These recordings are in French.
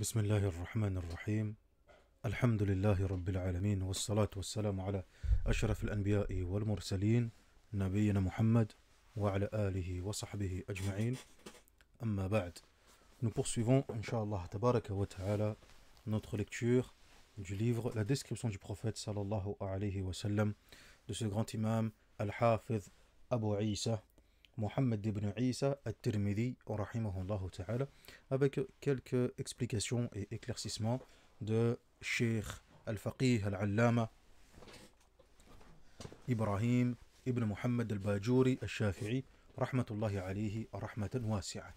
بسم الله الرحمن الرحيم. الحمد لله رب العالمين والصلاة والسلام على أشرف الأنبياء والمرسلين نبينا محمد وعلى آله وصحبه أجمعين. أما بعد, nous poursuivons, Inch'Allah Tabaraka wa Ta'ala, notre lecture du livre La description du prophète sallallahu alayhi wa sallam de ce grand imam Al-Hafiz Abu Isa Mohammed ibn Isa At-Tirmidhi rahimahullah ta'ala, avec quelques explications et éclaircissements de Cheikh Al-Faqih Al-Allama Ibrahim ibn Muhammad Al-Bajuri Al-Shafi'i rahmatullahi alayhi rahmatan wasi'a.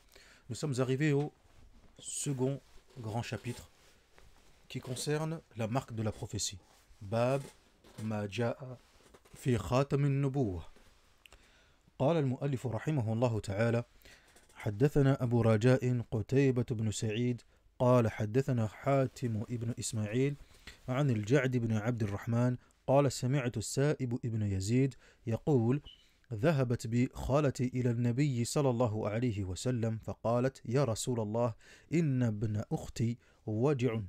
Nous sommes arrivés au second grand chapitre qui concerne la marque de la prophétie. Bab ma ja'a fi khatam an-nubuwah. قال المؤلف رحمه الله تعالى: حدثنا أبو رجاء قتيبة بن سعيد قال حدثنا حاتم ابن إسماعيل عن الجعد بن عبد الرحمن قال سمعت السائب ابن يزيد يقول: ذهبت بي خالتي إلى النبي صلى الله عليه وسلم فقالت: يا رسول الله إن ابن أختي وجع،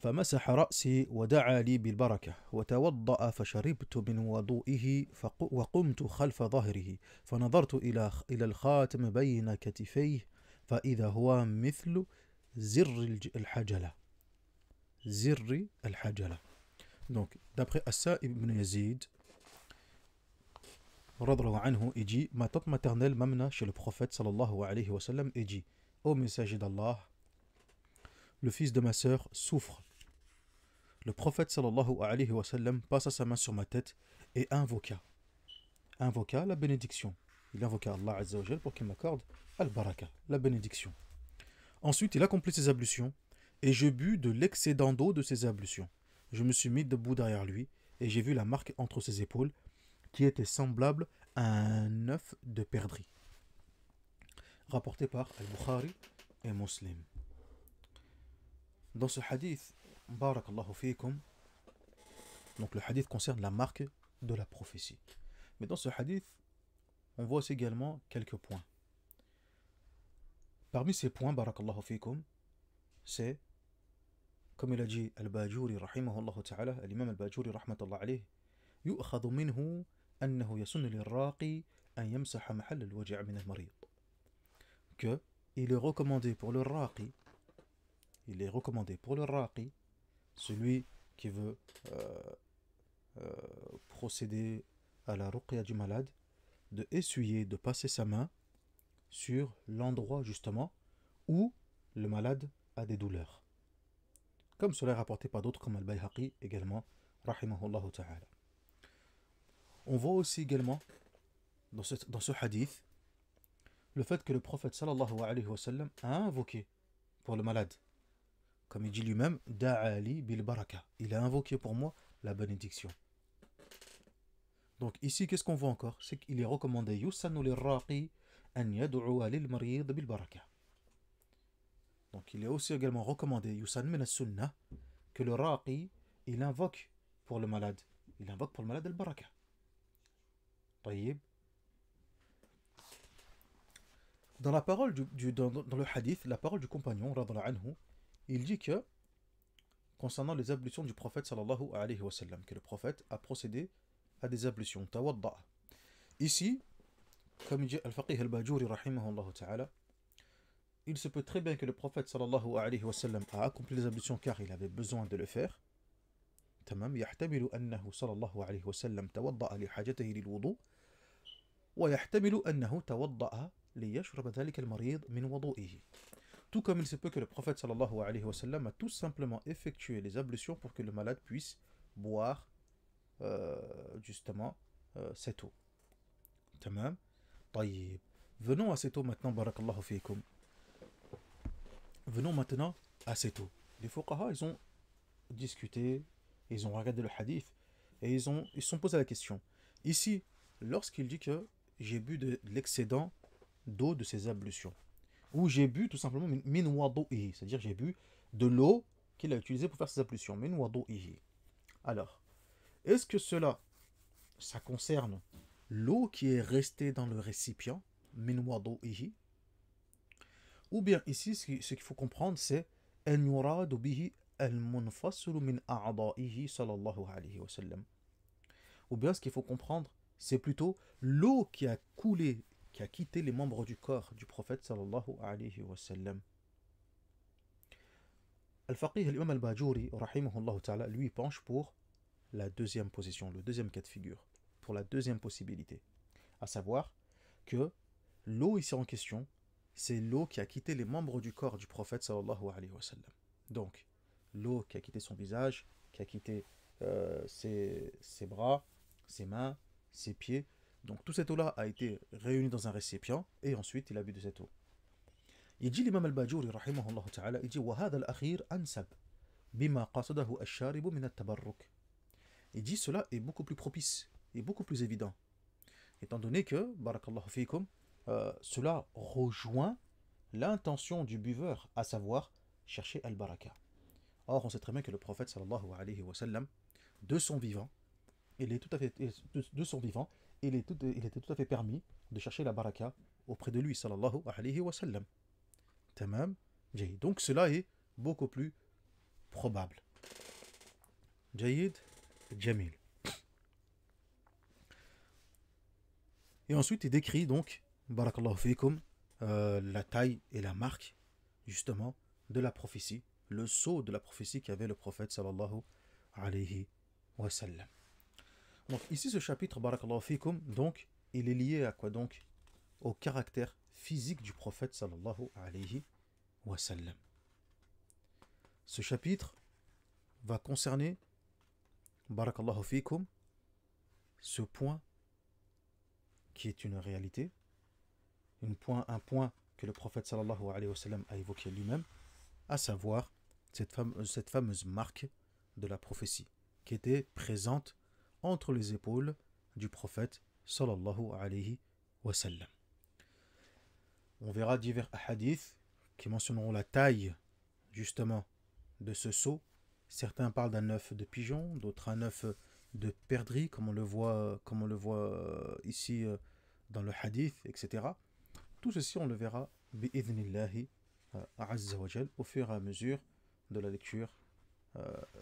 فمسح رأسي ودعا لي بالبركة وتوضأ فشربت من وضوئه وقمت خلف ظهره فنظرت إلى الخاتم بين كتفيه فإذا هو مثل زر الحجلة. زر الحجلة. Donc, d'après Assa ibn Yazid, radhiyallahu anhu, il dit: ma tante maternelle m'amena chez le prophète sallallahu alayhi wa sallam et dit: ô messager d'Allah, le fils de ma sœur souffre. Le prophète sallallahu alayhi wa sallam passa sa main sur ma tête et invoqua la bénédiction. Il invoqua Allah Azza wa Jal pour qu'il m'accorde al-baraka, la bénédiction. Ensuite, il accomplit ses ablutions et je bus de l'excédent d'eau de ses ablutions. Je me suis mis debout derrière lui et j'ai vu la marque entre ses épaules qui était semblable à un œuf de perdrix. Rapporté par Al-Bukhari et Muslim. Dans ce hadith, barakallahu fikum, donc le hadith concerne la marque de la prophétie. Mais dans ce hadith, on voit aussi également quelques points. Parmi ces points, barakallahu fikum, c'est, comme il a dit Al-Bajuri rahimahullah ta'ala, l'imam Al-Bajuri rahmatullah alayh, يؤخذ منه أنه يسن للراقي أن يمسح محل الوجع من المريض. Que il est recommandé pour le raqi, celui qui veut procéder à la ruqya du malade, de essuyer, de passer sa main sur l'endroit justement où le malade a des douleurs. Comme cela est rapporté par d'autres comme Al-Bayhaqi également, rahimahullah ta'ala. On voit aussi également dans ce hadith le fait que le prophète sallallahu alayhi wa sallam a invoqué pour le malade. Comme il dit lui-même, Da'ali bil baraka. Il a invoqué pour moi la bénédiction. Donc ici, qu'est-ce qu'on voit encore? C'est qu'il est recommandé Yusannu lirraqi an yad'u'a lil marid bil baraka. Donc il est aussi également recommandé Yusan min as-sunnah que le raqi, il invoque pour le malade. Il invoque pour le malade al baraka. Tayyib. Dans la parole dans le hadith, la parole du compagnon radhiyallahu anhu, il dit que, concernant les ablutions du prophète sallallahu alayhi wa sallam, que le prophète a procédé à des ablutions, tawadda. Ici, comme il dit Al-Faqih Al-Bajuri rahimahullah ta'ala, il se peut très bien que le prophète sallallahu alayhi wa sallam a accompli les ablutions car il avait besoin de le faire. Tamam, yahtamilu annahu sallallahu alayhi wa sallam tawadda li hajatihi lil wudu, wa yahtamilu annahu tawadda li yashrab dhalika al-marid min wudu'ihi. Tout comme il se peut que le prophète sallallahu alayhi wa sallam a tout simplement effectué les ablutions pour que le malade puisse boire justement cette eau. Tamam. Tayyib. Venons à cette eau maintenant, barakallahu fikum. Venons maintenant à cette eau. Les fuqaha, ils ont discuté, ils ont regardé le hadith et ils se sont posé la question. Ici, lorsqu'il dit que j'ai bu de l'excédent d'eau de ses ablutions, ou j'ai bu tout simplement min wadu'ihi, c'est-à-dire j'ai bu de l'eau qu'il a utilisée pour faire ses ablutions, min wadu'ihi. Alors, est-ce que ça concerne l'eau qui est restée dans le récipient, min wadu'ihi, Ou bien ici, ce qu'il faut comprendre, c'est أن يراد به المنفصل من أعضائه صلى الله عليه وسلم. Ou bien ce qu'il faut comprendre, c'est plutôt l'eau qui a coulé, qui a quitté les membres du corps du prophète sallallahu alayhi wa sallam. Al-Faqih al-Imam al-Bajuri, rahimahullah ta'ala, lui penche pour la deuxième position, le deuxième cas de figure, pour la deuxième possibilité. À savoir que l'eau ici en question, c'est l'eau qui a quitté les membres du corps du prophète sallallahu alayhi wa sallam. Donc, l'eau qui a quitté son visage, qui a quitté ses bras, ses mains, ses pieds. Donc, toute cette eau-là a été réunie dans un récipient et ensuite il a bu de cette eau. Il dit l'imam al-Bajuri, rahimahullah ta'ala, il dit وَهَذَا الْأَخِيرُ أَنْسَبْ بِمَا قَصَدَهُ الشَّارِبُ مِنَ التَّبَرُّكِ. Il dit cela est beaucoup plus propice et beaucoup plus évident. Étant donné que, barakallahu fikum, cela rejoint l'intention du buveur, à savoir chercher al-baraka. Or, on sait très bien que le prophète sallallahu alayhi wa sallam, de son vivant, il était tout à fait permis de chercher la baraka auprès de lui sallallahu alayhi wa sallam. Tamam, Jayid. Donc cela est beaucoup plus probable. Jayid, Jamil. Et ensuite, il décrit donc, barakallahu fikum, la taille et la marque, justement, de la prophétie, le sceau de la prophétie qu'avait le prophète sallallahu alayhi wa sallam. Donc ici, ce chapitre, barakallahu fikum, donc, il est lié à quoi donc? Au caractère physique du prophète sallallahu alayhi wa sallam. Ce chapitre va concerner, barakallahu fikum, ce point qui est une réalité, un point que le prophète sallallahu alayhi wa sallam a évoqué lui-même, à savoir cette fameuse marque de la prophétie qui était présente entre les épaules du prophète sallallahu alayhi wa sallam. On verra divers hadiths qui mentionneront la taille justement de ce sceau. Certains parlent d'un œuf de pigeon, d'autres un œuf de perdrix, comme on le voit ici dans le hadith, etc. Tout ceci, on le verra bi'idhnillahi azza wa jal au fur et à mesure de la lecture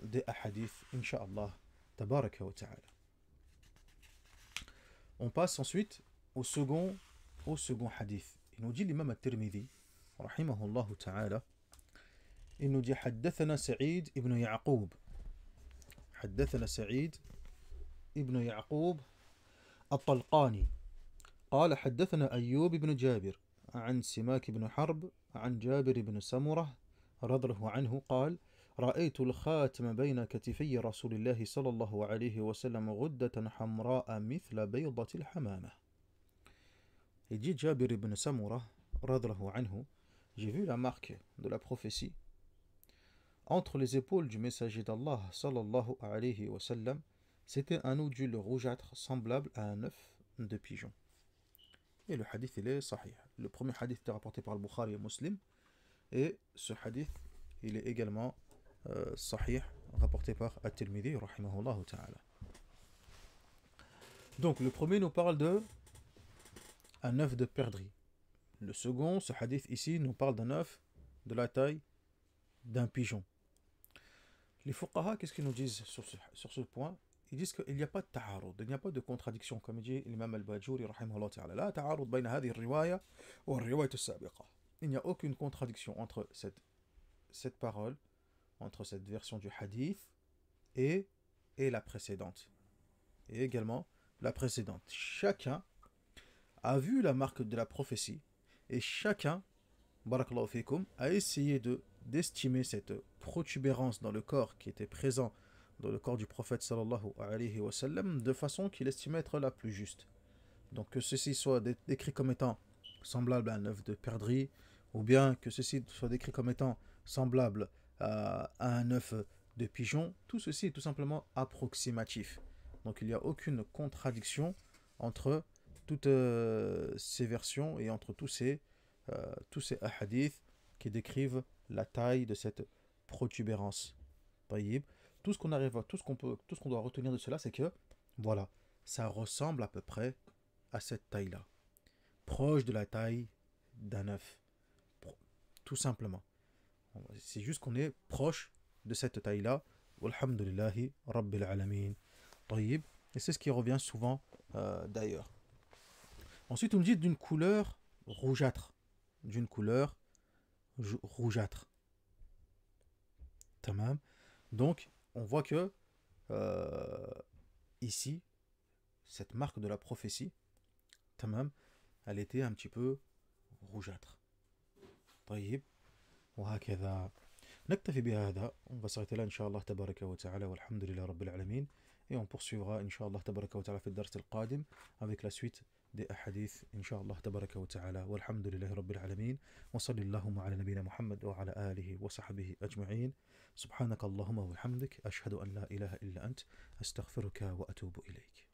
des hadiths, incha'Allah, tabaraka wa ta'ala. On passe ensuite au second hadith. Il nous dit l'imam al-Tirmidhi, rahimahullah ta'ala, il nous dit حدثنا سعيد ابن يعقوب حدثنا سعيد ابن يعقوب الطلقاني قال حدثنا أيوب بن جابر عن سماك بن حرب عن جابر بن سمرة رضي الله عنه قال رأيت الخاتم بين كتفي رسول الله صلى الله عليه وسلم غدة حمراء مثل بيضة الحمامة. Il dit Jabir ibn Samura رضي الله عنه, j'ai vu la marque de la prophétie entre les épaules du messager d'Allah sallallahu alayhi wa sallam. C'était un nodule rougeâtre semblable à un œuf de pigeon. Et le hadith, il est sahih. Le premier hadith est rapporté par le Bukhari et Muslim. Et ce hadith, il est également sahih, rapporté par At-Tirmidhi, rahimahullah ta'ala. Donc, le premier nous parle de un œuf de perdrix. Le second, ce hadith ici, nous parle d'un œuf de la taille d'un pigeon. Les fuqaha, qu'est-ce qu'ils nous disent sur ce point? Ils disent qu'il n'y a pas de ta'arud, il n'y a pas de contradiction, comme dit l'imam al-Bajuri, rahimahullah ta'ala. La ta'arud bayna hadhihi riwaya wa riwayat as-sabiqa. Il n'y a aucune contradiction entre cette parole, entre cette version du hadith et la précédente. Et également la précédente. Chacun a vu la marque de la prophétie et chacun, barakallahu fikum, a essayé d'estimer cette protubérance dans le corps qui était présent dans le corps du prophète sallallahu alayhi wa sallam de façon qu'il estimait être la plus juste. Donc que ceci soit décrit comme étant semblable à un œuf de perdrix, ou bien que ceci soit décrit comme étant semblable à un œuf de pigeon, tout ceci est tout simplement approximatif. Donc il n'y a aucune contradiction entre toutes ces versions et entre tous ces hadiths qui décrivent la taille de cette protubérance. Taïb. Tout ce qu'on doit retenir de cela, c'est que, voilà, ça ressemble à peu près à cette taille-là. Proche de la taille d'un œuf. tout simplement. C'est juste qu'on est proche de cette taille-là. Walhamdulillahi Rabbil Alamin. Tayyib. Et c'est ce qui revient souvent d'ailleurs. Ensuite, on me dit d'une couleur rougeâtre. D'une couleur rougeâtre. Tamam. Donc, on voit que ici, cette marque de la prophétie, tamam, elle était un petit peu rougeâtre. طيب وهكذا نكتفي بهذا. On va s'arrêter là inshallah tabaraka wa ta'ala walhamdulillah rabbil alamin et on poursuivra inshallah tabaraka wa ta'ala في الدرس القادم avec la suite des ahadith inshallah tabaraka wa ta'ala walhamdulillah rabbil alamin wa sallallahu ala nabiyyina Muhammad wa ala alihi wa sahbihi ajma'in subhanaka allahumma wa bihamdik ashhadu an la ilaha illa ant astaghfiruka wa atubu ilayk.